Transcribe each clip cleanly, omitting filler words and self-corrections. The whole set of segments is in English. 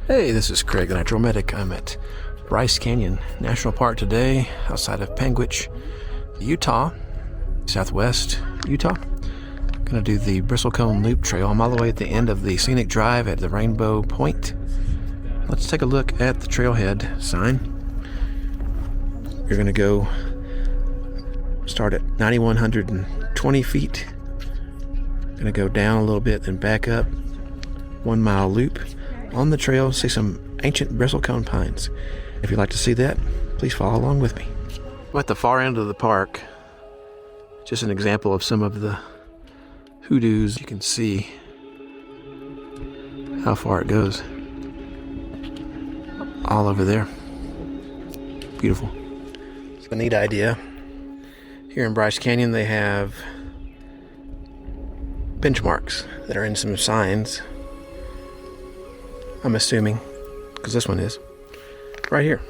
Hey, this is Craig, the Natural Medic. I'm at Bryce Canyon National Park today, outside of Panguitch, Utah, southwest Utah. Gonna do the Bristlecone Loop trail. I'm all the way at the end of the scenic drive at the Rainbow Point. Let's take a look at the trailhead sign. You're gonna go start at 9,120 feet. Gonna go down a little bit, then back up. 1 mile loop. On the trail, see some ancient bristlecone pines. If you'd like to see that, please follow along with me. I'm at the far end of the park. Just an example of some of the hoodoos. You can see how far it goes. All over there. Beautiful. It's a neat idea. Here in Bryce Canyon, they have benchmarks that are in some signs. I'm assuming, because this one is, right here.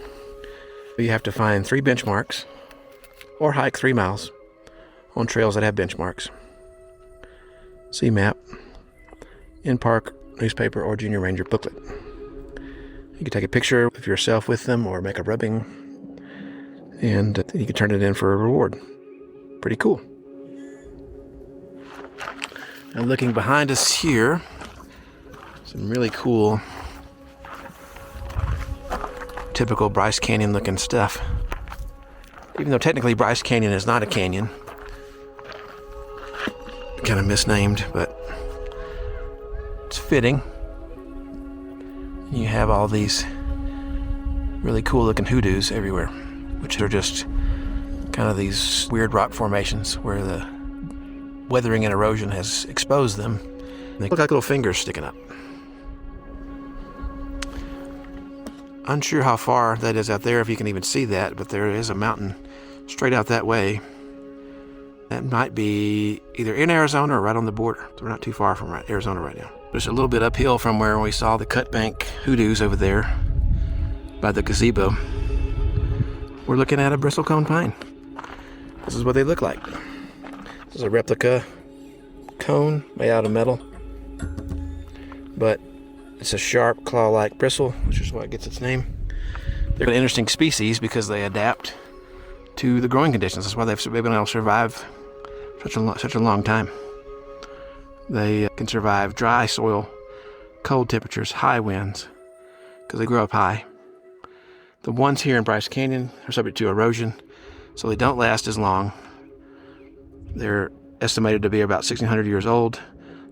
You have to find 3 benchmarks or hike 3 miles on trails that have benchmarks. See map, in-park newspaper, or junior ranger booklet. You can take a picture of yourself with them or make a rubbing, and you can turn it in for a reward. Pretty cool. Now looking behind us here, some really cool typical Bryce Canyon looking stuff. Even though technically Bryce Canyon is not a canyon. Kind of misnamed, but it's fitting. You have all these really cool looking hoodoos everywhere, which are just kind of these weird rock formations where the weathering and erosion has exposed them. They look like little fingers sticking up. Unsure how far that is out there, if you can even see that, but there is a mountain straight out that way. That might be either in Arizona or right on the border. So we're not too far from Arizona right now. There's a little bit uphill from where we saw the cut bank hoodoos over there by the gazebo. We're looking at a bristlecone pine. This is what they look like. This is a replica cone made out of metal, but it's a sharp claw-like bristle, which is what gets its name. They're an interesting species because they adapt to the growing conditions. That's why they've been able to survive such a long time. They can survive dry soil, cold temperatures, high winds, because they grow up high. The ones here in Bryce Canyon are subject to erosion, so they don't last as long. They're estimated to be about 1,600 years old.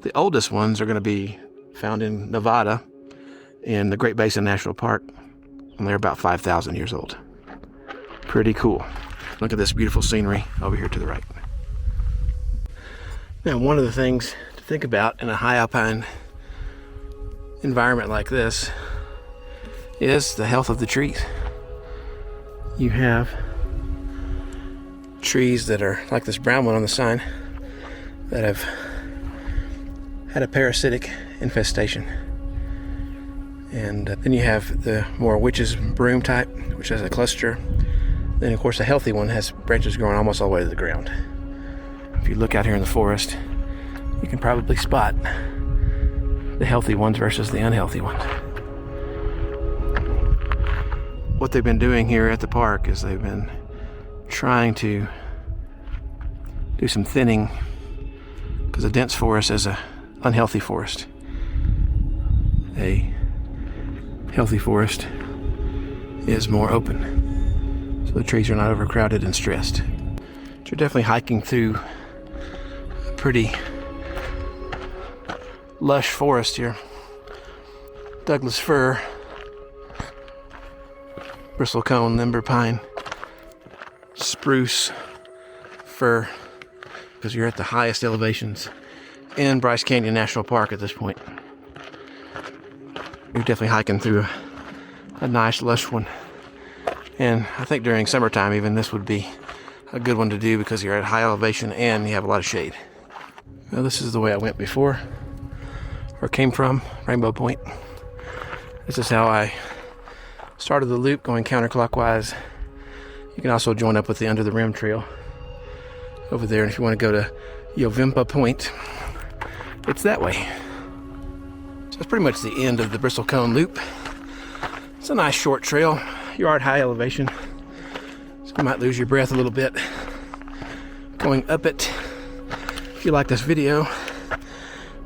The oldest ones are going to be found in Nevada in the Great Basin National Park, and they're about 5,000 years old. Pretty cool. Look at this beautiful scenery over here to the right. Now, one of the things to think about in a high alpine environment like this is the health of the trees. You have trees that are like this brown one on the sign that have had a parasitic infestation. And then you have the more witch's broom type, which has a cluster. Then of course the healthy one has branches growing almost all the way to the ground. If you look out here in the forest, you can probably spot the healthy ones versus the unhealthy ones. What they've been doing here at the park is they've been trying to do some thinning, because a dense forest is an unhealthy forest. A healthy forest is more open, so the trees are not overcrowded and stressed. So you're definitely hiking through a pretty lush forest here. Douglas fir, bristlecone, limber pine, spruce, fir, because you're at the highest elevations in Bryce Canyon National Park at this point. You're definitely hiking through a nice lush one. And I think during summertime even this would be a good one to do because you're at high elevation and you have a lot of shade. Now this is the way I went before, or came from, Rainbow Point. This is how I started the loop going counterclockwise. You can also join up with the Under the Rim trail over there. And if you want to go to Yovimpa Point, it's that way. So that's pretty much the end of the Bristlecone Loop. It's a nice short trail. You are at high elevation, so you might lose your breath a little bit going up it. If you like this video,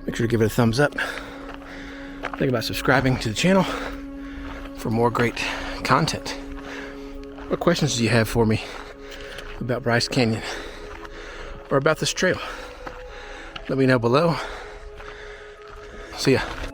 make sure to give it a thumbs up. Think about subscribing to the channel for more great content. What questions do you have for me about Bryce Canyon or about this trail? Let me know below. See ya.